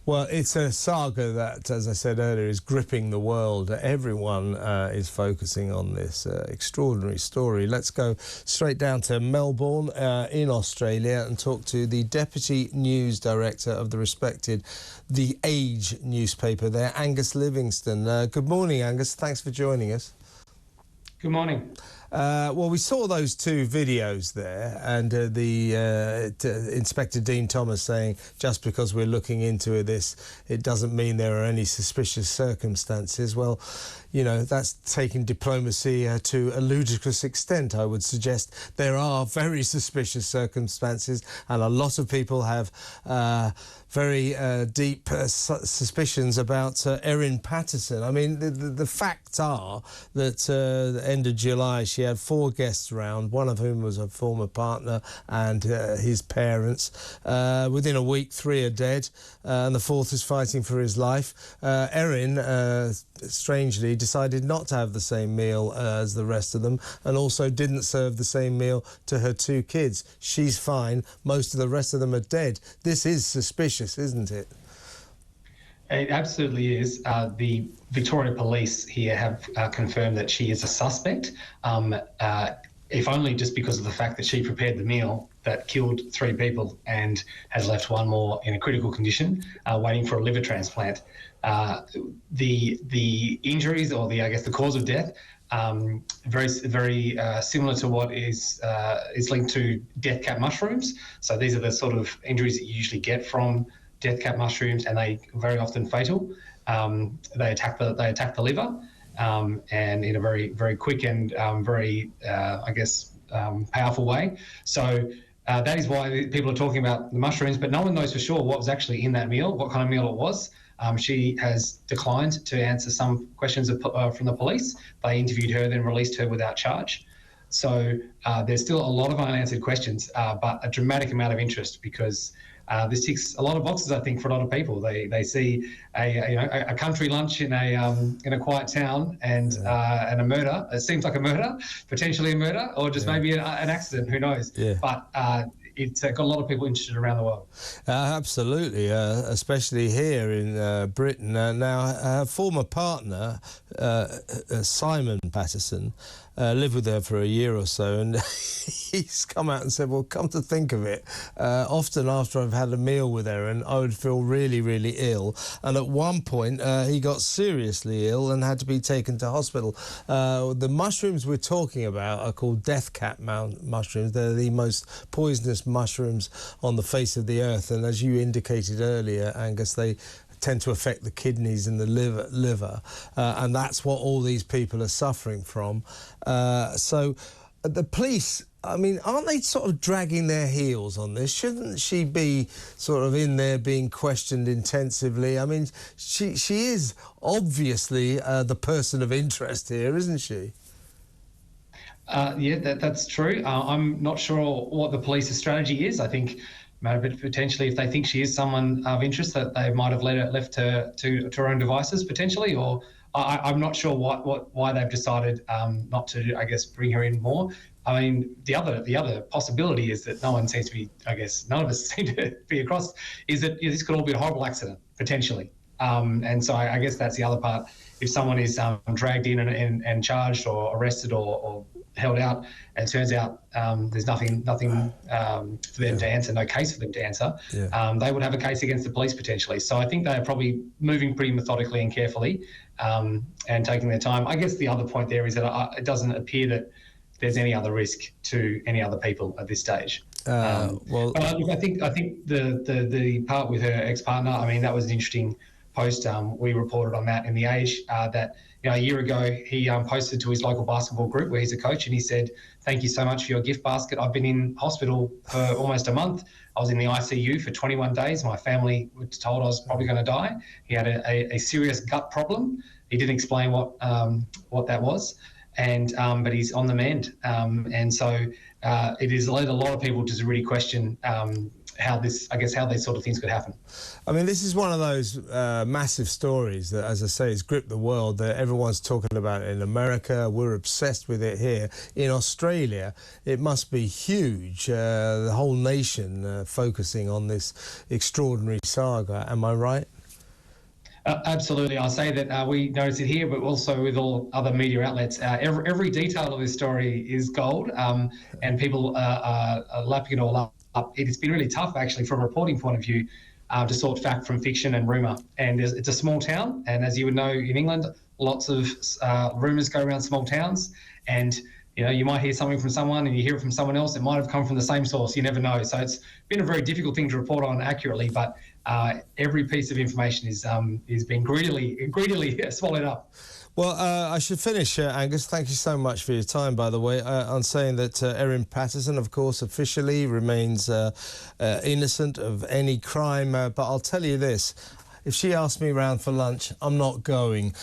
Well, it's a saga that, as I said earlier, is gripping the world. Everyone is focusing on this extraordinary story. Let's go straight down to Melbourne in Australia and talk to the Deputy News Director of the respected The Age newspaper there, Angus Livingston. Good morning, Angus. Thanks for joining us. Good morning. Well, we saw those two videos there, and Inspector Dean Thomas saying just because we're looking into this, it doesn't mean there are any suspicious circumstances. Well, you know, that's taking diplomacy to a ludicrous extent, I would suggest. There are very suspicious circumstances, and a lot of people have very deep suspicions about Erin Patterson. I mean, the facts are that at the end of July, she had 4 guests around, one of whom was a former partner and his parents. Within a week, 3 are dead, and the 4th is fighting for his life. Erin, strangely, decided not to have the same meal as the rest of them, and also didn't serve the same meal to her 2 kids. She's fine. Most of the rest of them are dead. This is suspicious, isn't it? It absolutely is. The Victoria Police here have confirmed that she is a suspect, if only just because of the fact that she prepared the meal that killed 3 people and has left 1 more in a critical condition, waiting for a liver transplant. The injuries, or the cause of death, very similar to what is linked to death cap mushrooms. So these are the sort of injuries that you usually get from death cap mushrooms, and they very often fatal. They attack the liver, and in a very quick and powerful way. So that is why people are talking about the mushrooms, but no one knows for sure what was actually in that meal, what kind of meal it was. She has declined to answer some questions from the police. They interviewed her, then released her without charge. So there's still a lot of unanswered questions, but a dramatic amount of interest, because this ticks a lot of boxes, I think, for a lot of people. They see a country lunch in a quiet town and a murder. It seems like a murder, potentially a murder, or just maybe an accident. Who knows? Yeah. But it's got a lot of people interested around the world. Absolutely, especially here in Britain. Now, her former partner, Simon Patterson, lived with her for a year or so, and he's come out and said, well, come to think of it, often after I've had a meal with Erin, I would feel really, really ill. And at one point, he got seriously ill and had to be taken to hospital. The mushrooms we're talking about are called death cap mushrooms. They're the most poisonous mushrooms on the face of the earth. And as you indicated earlier, Angus, they tend to affect the kidneys and the liver, and that's what all these people are suffering from. So the police, I mean, aren't they sort of dragging their heels on this? Shouldn't she be sort of in there being questioned intensively? I mean, she is obviously the person of interest here, isn't she? Yeah, that's true. I'm not sure what the police's strategy is. I think potentially, if they think she is someone of interest, that they might have left her to her own devices, potentially, or I'm not sure why they've decided not to, I guess, bring her in more. I mean, the other possibility is that none of us seem to be across, is that this could all be a horrible accident, potentially. And so I guess that's the other part. If someone is dragged in and charged or arrested or held out, and it turns out there's nothing for them to answer, no case for them to answer, they would have a case against the police potentially. So I think they are probably moving pretty methodically and carefully, and taking their time. I guess the other point there is that it doesn't appear that there's any other risk to any other people at this stage. But I think the part with her ex-partner, I mean, that was an interesting post. We reported on that in The Age, that a year ago he posted to his local basketball group where he's a coach, and he said, "Thank you so much for your gift basket. I've been in hospital for almost a month. I was in the ICU for 21 days. My family was told I was probably going to die." He had a serious gut problem. He didn't explain what that was, and but he's on the mend. And so it has led a lot of people to really question how these sort of things could happen. I mean, this is one of those massive stories that, as I say, has gripped the world, that everyone's talking about it in America. We're obsessed with it here. In Australia, it must be huge, the whole nation focusing on this extraordinary saga. Am I right? Absolutely. I'll say that we notice it here, but also with all other media outlets. Every detail of this story is gold, and people are lapping it all up. It's been really tough, actually, from a reporting point of view, to sort fact from fiction and rumour. And it's a small town, and as you would know in England, lots of rumours go around small towns, and you might hear something from someone and you hear it from someone else. It might have come from the same source. You never know. So it's been a very difficult thing to report on accurately, but every piece of information is being greedily swallowed up. Well, I should finish, Angus. Thank you so much for your time, by the way, on saying that Erin Patterson, of course, officially remains innocent of any crime. But I'll tell you this, if she asks me round for lunch, I'm not going.